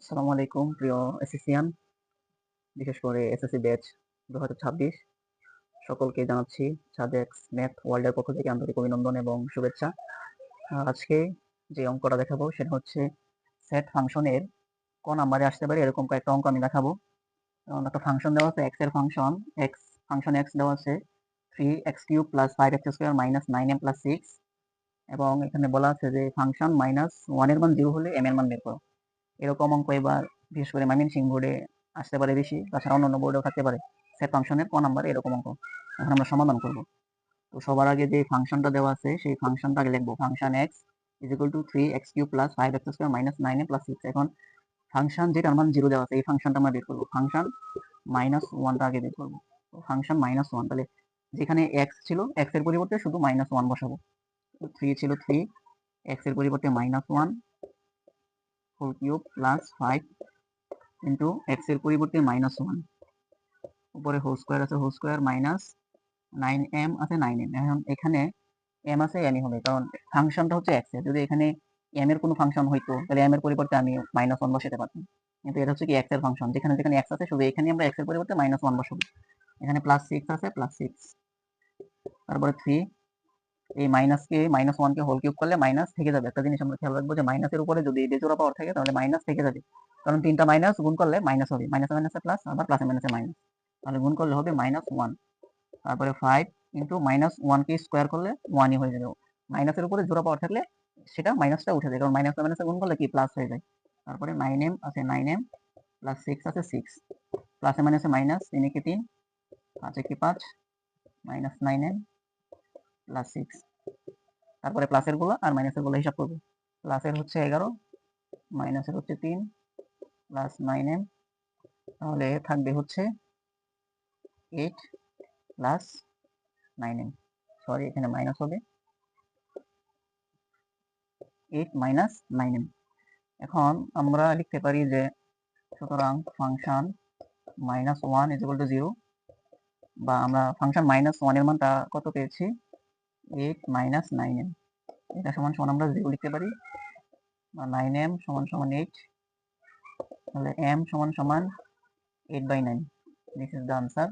আসসালামু আলাইকুম প্রিয় এসএসসিয়ান, বিশেষ করে এসএসসি ব্যাচ 2026 সকলকে জানাচ্ছি সাজেক্স ম্যাথ ওয়ার্ল্ডের পক্ষ থেকে আন্তরিক অভিনন্দন এবং শুভেচ্ছা। আজকে যে অঙ্কটা দেখাবো সেটা হচ্ছে সেট ফাংশনের ক নাম্বারে আসতে পারে এরকম কয়েকটা অঙ্ক আমি দেখাবো। একটা ফাংশন দেওয়া আছে এক্স এর ফাংশন এক্স দেওয়া আছে 3x³ + 5x² - 9m + 6 এবং এখানে বলা আছে যে ফাংশন -1 এর মান 0 হলে m এর মান বের করো। এরকম অঙ্ক এবার বিশেষ করে ময়মনসিংহ বোর্ডে আসতে পারে বেশি, তাছাড়া অন্যান্য বোর্ডেও থাকতে পারে। সেট ফাংশনের ক নাম্বারে এরকম অঙ্ক এখন আমরা সমাধান করব। তো সবার আগে যে ফাংশনটা দেওয়া আছে সেই ফাংশনটা আগে লিখবো। Function x is equal to 3x³ + 5x² - 9m + 6। এখন ফাংশন যেটার মান 0 দেওয়া আছে এই ফাংশনটা আমরা বের করবো। ফাংশন -1টা আগে বের করবো। ফাংশন -1, তাহলে যেখানে এক্স ছিল এক্স এর পরিবর্তে শুধু -1 বসাবো। 3 ছিল 3, এক্স এর পরিবর্তে -1 whole cube plus 5 into x এর পরিবর্তে -1, উপরে হোল স্কোয়ার আছে, হোল স্কোয়ার মাইনাস 9m আছে 9m। এখন এখানে m আছে mই হবে, কারণ ফাংশনটা হচ্ছে x এর। যদি এখানে m এর কোনো ফাংশন হইতো তাহলে m এর পরিবর্তে আমি -1 বসাতে পারতাম, কিন্তু এটা হচ্ছে কি x এর ফাংশন, যেখানে যেখানে x আছে শুধু এখানে আমরা x এর পরিবর্তে -1 বসাবো। এখানে +6 আছে, +6, তারপরে 3, এই মাইনাসকে -1কে হোল কিউব করলে মাইনাস থেকে যাবে। একটা জিনিস আমরা খেয়াল রাখবো যে মাইনাসের উপরে যদি বেজোড়া পাওয়ার থাকে তাহলে মাইনাস থেকে যাবে, কারণ তিনটা মাইনাস গুণ করলে মাইনাস হবে, মাইনাসে মাইনাসে প্লাস, আবার প্লাসে মাইনাসে মাইনাস, তাহলে গুণ করলে হবে -1। তারপরে 5 ইন্টু -1কে স্কোয়ার করলে 1ই হয়ে যাবে। মাইনাসের উপরে জোড়া পাওয়ার থাকলে সেটা মাইনাসটা উঠে যায়, কারণ মাইনাসে মাইনাসে গুণ করলে কি প্লাস হয়ে যায়। তারপরে 9m আছে 9m প্লাস 6 আছে 6, প্লাসে মাইনাসে মাইনাস, 3 একে 3, 5 একে 5, -9m প্লাস 6। তারপরে প্লাসের গুলো আর মাইনাসের গুলো হিসাব করবো। প্লাসের হচ্ছে 11, মাইনাসের হচ্ছে 3, প্লাস 9m, তাহলে থাকবে হচ্ছে 8 প্লাস 9m, সরি এখানে মাইনাস হবে, 8 মাইনাস 9m। এখন আমরা লিখতে পারি যে সুতরাং ফাংশন -1 ইজ ইকুয়াল টু 0, বা আমরা ফাংশন -1 এর মানটা কত পেয়েছি, 8 মাইনাস 9m। এটা সমান সমান আমরা 0 লিখতে পারি, বা 9m সমান সমান 8, তাহলে m সমান সমান 8/9। This is the answer.